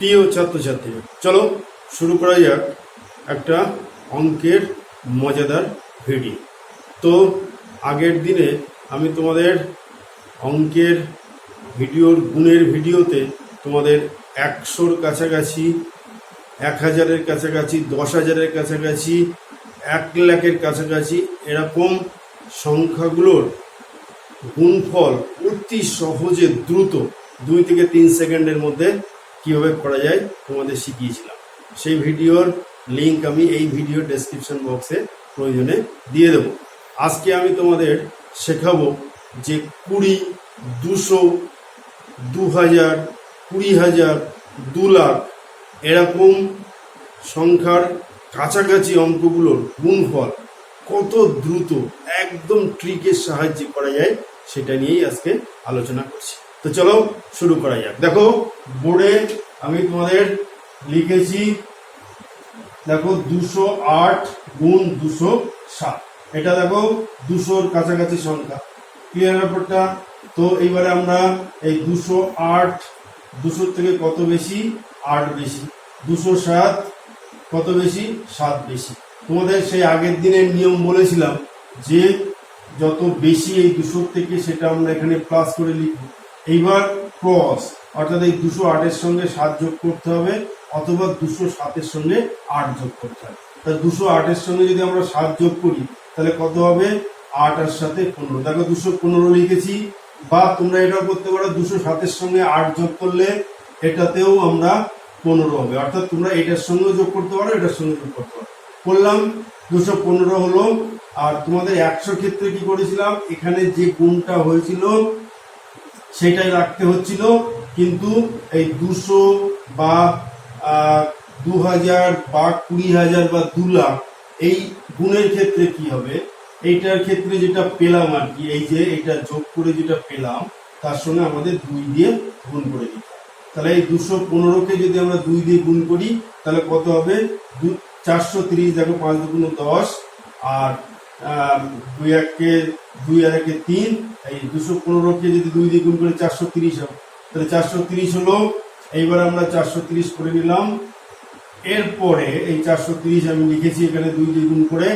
প্রিয় ছাত্রছাত্রী, চলো শুরু করা যাক একটা অঙ্কের মজাদার ভিডিও। তো আগের দিনে আমি তোমাদের অঙ্কের ভিডিওর গুণের ভিডিওতে তোমাদের 100-র কাছাকাছি, 1000-এর কাছাকাছি, 10,000-এর কাছাকাছি, 1,00,000-এর কাছাকাছি এরকম সংখ্যাগুলোর গুণফল অতি সহজে দ্রুত 2 থেকে 3 সেকেন্ডের মধ্যে কীভাবে করা যায় তোমাদের শিখিয়েছিলাম। সেই ভিডিওর লিঙ্ক আমি এই ভিডিও ডেসক্রিপশন বক্সে প্রয়োজনে দিয়ে দেব। আজকে আমি তোমাদের শেখাবো যে 20, 200, 2000, 20,000, 2 লাখ এরকম সংখ্যার কাছাকাছি অঙ্কগুলোর গুণফল কত দ্রুত একদম ট্রিকের সাহায্যে করা যায় সেটা নিয়েই আজকে আলোচনা করছি। তো চলো শুরু করা যাক। দেখো বোর্ডে আমি তোমাদের লিখেছি, দেখো 208 গুণ 207, এটা দেখো 200-র কাছাকাছি সংখ্যা। ক্লিয়ার ব্যাপারটা? তো এইবারে আমরা এই 208, 200 থেকে কত বেশি? 8 বেশি। 207 কত বেশি? 7 বেশি। তোমাদের সেই আগের দিনের নিয়ম বলেছিলাম যে যত বেশি এই 200 থেকে সেটা আমরা এখানে প্লাস করে লিখব। এইবার ক্রস, অর্থাৎ এই 208-এর সঙ্গে 7 যোগ করতে হবে অথবা 207-এর সঙ্গে 8 যোগ করতে হবে। তাহলে 208-এর সঙ্গে যদি আমরা 7 যোগ করি তাহলে কত হবে? 8 আর 7 15। দেখো 215 লিখেছি। বা তোমরা এটাও করতে পারো, 207-এর সঙ্গে 8 যোগ করলে এটাতেও আমরা 15 হবে। অর্থাৎ তোমরা এটার সঙ্গে যোগ করতে পারো, এটার সঙ্গে যোগ করতে পারো। করলাম 215 হলো। আর তোমাদের 100 ক্ষেত্রে কি করেছিলাম? এখানে যে গুণটা হয়েছিল সেটাই রাখতে হচ্ছিল, কিন্তু এই 200 বা 2000 বা 20,000 বা 2 লাখ এই গুণের ক্ষেত্রে কি হবে? এইটার ক্ষেত্রে যেটা পেলাম আর কি, এই যে এটা যোগ করে যেটা পেলাম তার সঙ্গে আমাদের 2 দিয়ে গুণ করে দিতে হবে। তাহলে এই 215-কে যদি আমরা 2 দিয়ে গুণ করি তাহলে কত হবে? 430। দেখো 5 দুগুণ 10, আর 2 আর 1 3। এই 215-কে যদি 2 দিয়ে গুণ করে 430 হবে। তাহলে 430 হলো। এইবার আমরা 430 করে নিলাম। এরপরে এই 430 আমি লিখেছি এখানে 2 দিয়ে গুণ করে।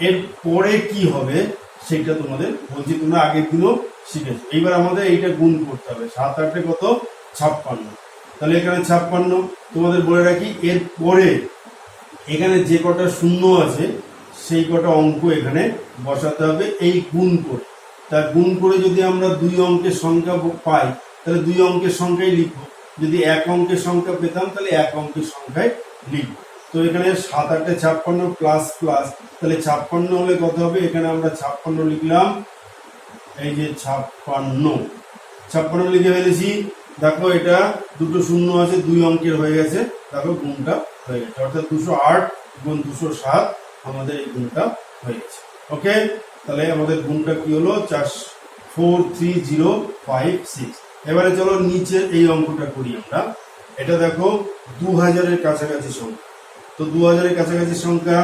এরপরে কি হবে সেটা তোমাদের বলছি, তোমরা আগের দিনও শিখেছো। এইবার আমাদের এইটা গুণ করতে হবে। 7 8 কত? 56। তাহলে এখানে 56 তোমাদের বলে রাখি। এরপরে এখানে যে কটা শূন্য আছে সেই কটা অঙ্ক এখানে বসাতে হবে এই গুণ করে। তা গুণ করে যদি আমরা 2 অঙ্কের সংখ্যা পাই তাহলে 2 অঙ্কের সংখ্যাই লিখবো। যদি 1 অঙ্কের সংখ্যা পেতাম তাহলে 1 অঙ্কের সংখ্যায় লিখবো। তো এখানে 7 8 56 প্লাস প্লাস, তাহলে 56 হলে কত হবে? এখানে আমরা 56 লিখলাম। এই যে 56 লিখে ফেলেছি। দেখো এটা দুটো শূন্য আছে, 2 অঙ্কের হয়ে গেছে। দেখো গুণটা হয়ে গেছে, অর্থাৎ 208 গুণ 207 আমাদের এই গুণটা হয়ে গেছে। ওকে, তাহলে আমাদের গুণটা কি হলো? 43056। এবারে চলো নিচে এই অঙ্কটা করি আমরা। এটা দেখো 2000-এর কাছাকাছি সংখ্যা। তো 2000-এর কাছাকাছি সংখ্যা,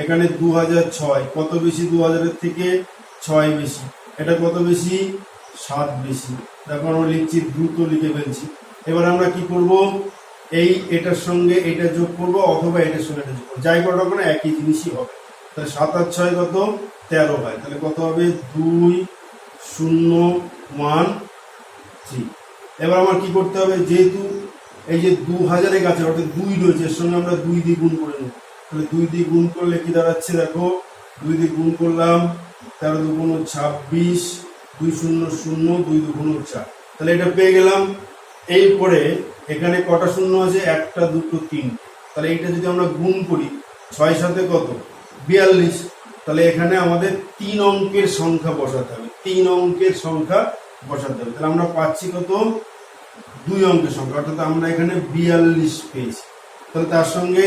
এখানে 2006 কত বেশি? 2000-এর থেকে 6 বেশি। এটা কত বেশি? 7 বেশি। দেখো আমরা লিখছি, দ্রুত লিখে ফেলছি। এবার আমরা কি করব? এই এটার সঙ্গে এটা যোগ করব অথবা এটার সঙ্গে এটা যোগ করবো, যাই করবো না একই জিনিসই হবে। তাহলে 7 আর 6 কত? 13 হয়। তাহলে কত হবে? 2013। এবার আমার কি করতে হবে? যেহেতু এই যে 2000-এর কাছে অর্থাৎ 2 রয়েছে, এর সঙ্গে আমরা 2 দিয়ে গুণ করে নেব। তাহলে 2 দিয়ে গুণ করলে কি দাঁড়াচ্ছে? দেখো 2 দিয়ে গুণ করলাম, 13 দুগুণ 26, 2 0 0, 2 দুগুণ 4। তাহলে এটা পেয়ে গেলাম। এরপরে এখানে কটা শূন্য আছে? 1 2 3। তাহলে এইটা যদি আমরা গুণ করি 6 7 কত? 42। তাহলে এখানে আমাদের 3 অঙ্কের সংখ্যা বসাতে হবে। 3 অঙ্কের সংখ্যা বসাতে হবে। তাহলে আমরা পাচ্ছি কত? 2 অঙ্কের সংখ্যা, অর্থাৎ আমরা এখানে 42 পেয়েছি। তাহলে তার সঙ্গে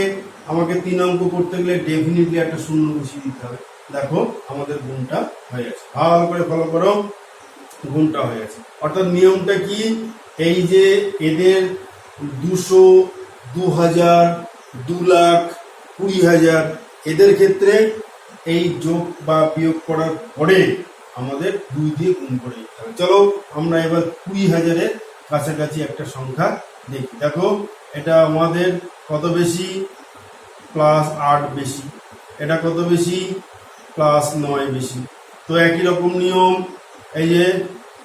আমাকে 3 অঙ্ক করতে গেলে ডেফিনেটলি একটা শূন্য বসিয়ে দিতে হবে। দেখো আমাদের গুণটা হয়ে গেছে। ভালো করে ফলো করো, গুণটা হয়ে গেছে। অর্থাৎ নিয়মটা কি? এই যে এদের 200, 2000, 2 লাখ, 20,000 এদের ক্ষেত্রে এই যোগ বা বিয়োগ করার পরে আমাদের 2 দিয়ে গুণ করে দিতে হবে। চলো আমরা এবার 20,000-এর কাছাকাছি একটা সংখ্যা দেখি। দেখো এটা আমাদের কত বেশি, +8 বেশি, এটা কত বেশি, +9 বেশি। তো একই রকম নিয়ম, এই যে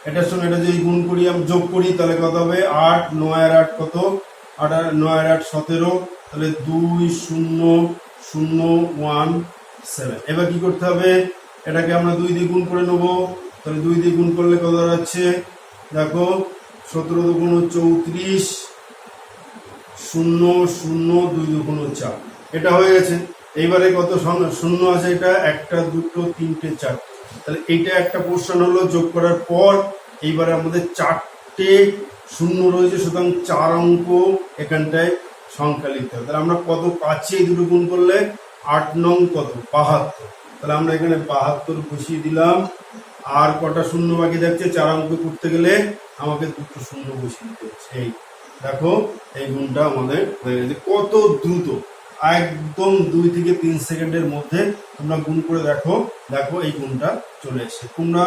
এটার সঙ্গে এটা যদি গুণ করি, আমি যোগ করি, তাহলে কত হবে 8, 9 আর 8 কত, 8 আর 9 আর 8 17, তাহলে 20017। এবার কি করতে হবে, এটাকে আমরা 2 দিয়ে গুণ করে নেবো, তাহলে 2 দিয়ে গুণ করলে কত দাঁড়াচ্ছে, দেখো 17 দুগুণ 34, 0 0 2 দুগুণ 4, এটা হয়ে গেছে। এইবারে কত শূন্য আছে, এটা 1 2 3 4, তাহলে এইটা একটা পোর্শন হলো যোগ করার পর। এইবারে আমাদের 4টে শূন্য রয়েছে, সুতরাং 4 অঙ্ক এখানটায় সংখ্যা লিখতে হবে। তাহলে আমরা কত পাচ্ছি এই দুটো গুণ করলে, 8 নং কত 72, তাহলে আমরা এখানে 72 বসিয়ে দিলাম। আর কটা শূন্য বাকি থাকছে, 4 অঙ্ক করতে গেলে আমাকে দুটো শূন্য বসিয়ে দিতে হচ্ছে। এই দেখো এই গুণটা আমাদের হয়ে গেছে। কত দ্রুত, একদম 2 থেকে 3 সেকেন্ডের মধ্যে তোমরা গুণ করে দেখো, দেখো এই গুণটা চলে এসেছে। তোমরা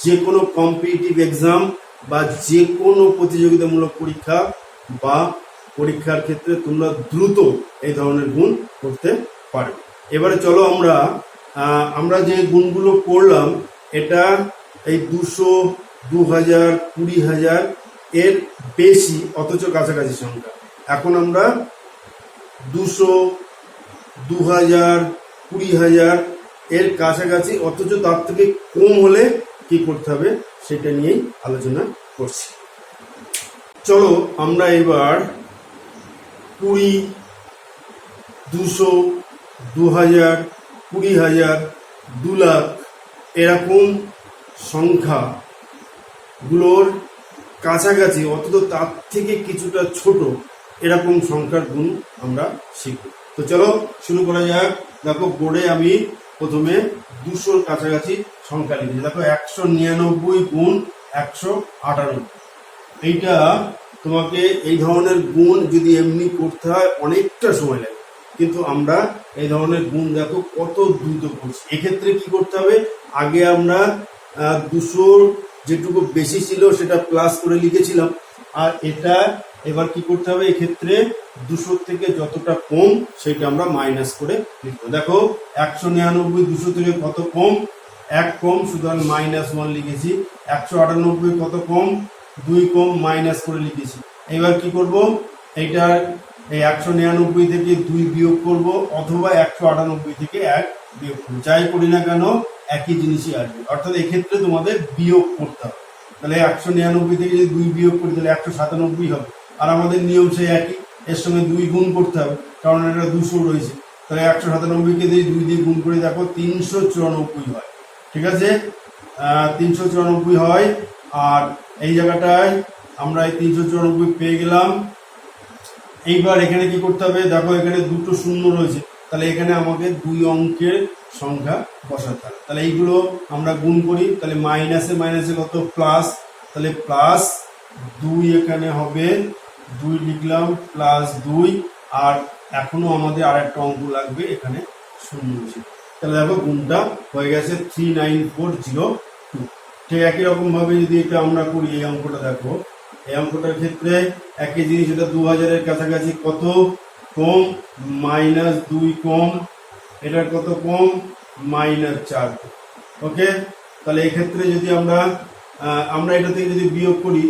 যে কোনো কম্পিটিটিভ এক্সাম বা যে কোনো প্রতিযোগিতামূলক পরীক্ষা বা পরীক্ষার ক্ষেত্রে তোমরা দ্রুত এই ধরনের গুণ করতে পারবে। এবারে চলো আমরা যে গুণগুলো করলাম, এটা এই 200, 2000, 20,000 এর বেশি অথচ কাছাকাছি সংখ্যা। এখন আমরা 200, 2000, 20,000 এর কাছাকাছি অথচ তার থেকে কম হলে কি করতে হবে সেটা নিয়েই আলোচনা করছি। চলো আমরা এবার 20, 200, 2000, 20,000, 2 লাখ এরকম সংখ্যাগুলোর কাছাকাছি অথচ তার থেকে কিছুটা ছোট এরকম সংখ্যার গুণ আমরা শিখব। তো চলো শুরু করা যাক। দেখো বোর্ডে আমি প্রথমে 200-র কাছাকাছি সংখ্যা লিখেছি। দেখো 199 গুণ 198, এইটা তোমাকে এই ধরনের গুণ যদি এমনি করতে হয় অনেকটা সময় লাগে, কিন্তু আমরা এই ধরনের গুণ দেখো কত দ্রুত করছি। এক্ষেত্রে কি করতে হবে, আগে আমরা 200 যেটুকু বেশি ছিল সেটা প্লাস করে লিখেছিলাম, আর এটা এবার কি করতে হবে, এক্ষেত্রে 200 থেকে যতটা কম সেটা আমরা মাইনাস করে লিখবো। দেখো 199 200 থেকে কত কম, 1 কম, সুতরাং -1 লিখেছি। 198 কত কম, 2 কম, মাইনাস করে লিখেছি। এবার কি করব, এইটা এই 199 থেকে 2 বিয়োগ করব, অথবা 198 থেকে 1 বিয়োগ করব, যাই করি না কেন একই জিনিসই আসবে। অর্থাৎ এক্ষেত্রে তোমাদের বিয়োগ করতে হবে। তাহলে 199 থেকে যদি 2 বিয়োগ করি তাহলে 197 হবে। আর আমাদের নিয়ম সেই একই, এর সঙ্গে 2 গুণ করতে হবে, কারণ এটা 200 রয়েছে। তাহলে 197কে দিয়ে 2 দিয়ে গুণ করে দেখো 394 হয়। ঠিক আছে, 394 হয়। আর এই জায়গাটায় আমরা এই 394 পেয়ে গেলাম। এইবার এখানে কি করতে হবে, দেখো এখানে দুটো শূন্য রয়েছে, তাহলে এখানে আমাকে 2 অঙ্কের সংখ্যা বসাতে হবে। তাহলে এইগুলো আমরা গুণ করি, তাহলে মাইনাসে মাইনাসে কত প্লাস, তাহলে +2 এখানে হবে, 2 লিখলাম, +2। আর এখনো আমাদের আরেকটা অঙ্ক লাগবে, এখানে শূন্য ছিল। তাহলে দেখো গুণটা হয়ে গেছে 39402। ঠিক একই রকম ভাবে যদি এটা আমরা করি, এই অঙ্কটা দেখো, এই অঙ্কটার ক্ষেত্রে একই জিনিস, এটা 2000-এর কাছাকাছি কত কম, -2 কম, এটার কত কম, -4। ওকে, তাহলে এক্ষেত্রে যদি আমরা এটা থেকে যদি বিয়োগ করি,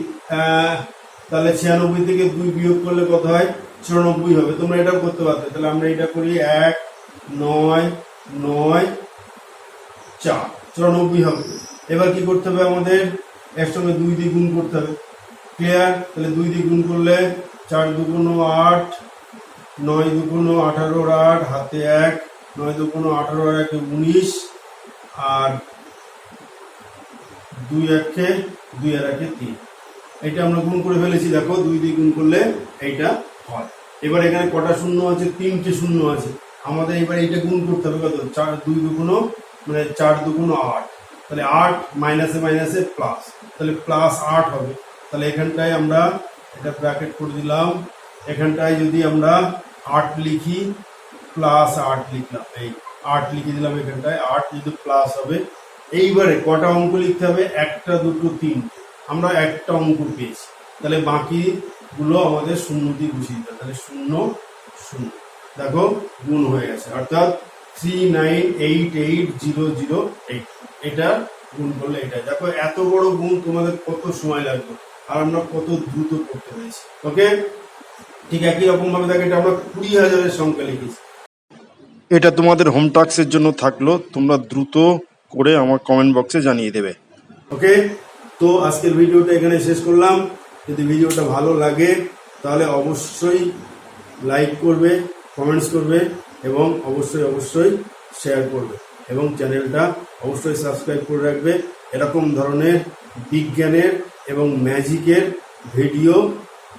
তাহলে 96 থেকে 2 বিয়োগ করলে কত হয়, 94 হবে। তোমরা এটাও করতে পারবে। তাহলে আমরা এটা করি 1 9 9 4, 94 হবে। এবার কি করতে হবে, আমাদের এর সঙ্গে 2 দিয়ে গুণ করতে হবে। ক্লিয়ার, তাহলে 2 দিয়ে গুণ করলে 4 দুগুণ 8, 9 দুগুণ 18 8, হাতে 1, 9 দুগুণ 18 আর 1 19, আর 2 1 2 আর 1 3। এটা আমরা গুণ করে ফেলেছি। দেখো 2 দিয়ে গুণ করলে এইটা হয়। এবার এখানে কটা শূন্য আছে, 3টে শূন্য আছে। আমাদের এবার এইটা গুণ করতে হবে কত, 2 দুগুণ মানে 4 দুগুণ 8, তাহলে 8 মাইনাসে মাইনাসে প্লাস, তাহলে +8 হবে। তাহলে এখানটায় আমরা এটা ব্র্যাকেট করে দিলাম। এখানটায় যদি আমরা 8 লিখি, +8 লিখলাম, এই 8 লিখে দিলাম এখানটায়, 8 যদি প্লাস হবে। এইবারে কটা অঙ্ক লিখতে হবে, 1 2 3, আমরা একটা অঙ্ক পেয়েছি। তাহলে বাকি গুলো আমাদের শূন্য দিয়ে গুছিয়ে দিতে হবে। তাহলে 0 0 দেখো গুণ হয়ে গেছে, অর্থাৎ 3988,008 এটা গুণ করলে এটা। দেখো এত বড় গুণ তোমাদের কত সময় লাগবে আর আমরা কত দ্রুত করতে পেরেছি। ওকে, ঠিক একই রকম ভাবে দেখো এটা আমরা 20,000-এর সংখ্যা লিখেছি। এটা তোমাদের হোম টাস্কের জন্য থাকলো, তোমরা দ্রুত করে আমার কমেন্ট বক্সে জানিয়ে দেবে। ওকে, তো আজকের ভিডিওটা এখানে শেষ করলাম। যদি ভিডিওটা ভালো লাগে তাহলে অবশ্যই লাইক করবে, কমেন্টস করবে এবং অবশ্যই শেয়ার করবে এবং চ্যানেলটা অবশ্যই সাবস্ক্রাইব করে রাখবে এরকম ধরনের বিজ্ঞানের এবং ম্যাজিকের ভিডিও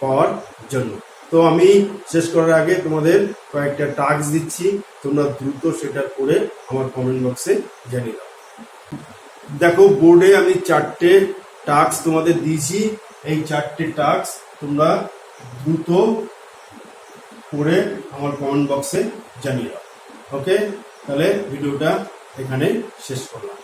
পাওয়ার জন্য। তো আমি শেষ করার আগে তোমাদের কয়েকটা টাস্ক দিচ্ছি, তোমরা দ্রুত সেটা করে আমার কমেন্ট বক্সে জানিয়ে দাও। দেখো বোর্ডে আমি 4টে টাস্ক তোমাদের দিয়েছি, এই 4টে টাস্ক তোমরা দ্রুত করে আমার কমেন্ট বক্সে জানিয়ে দাও। ওকে, তাহলে ভিডিওটা এখানে শেষ করলাম।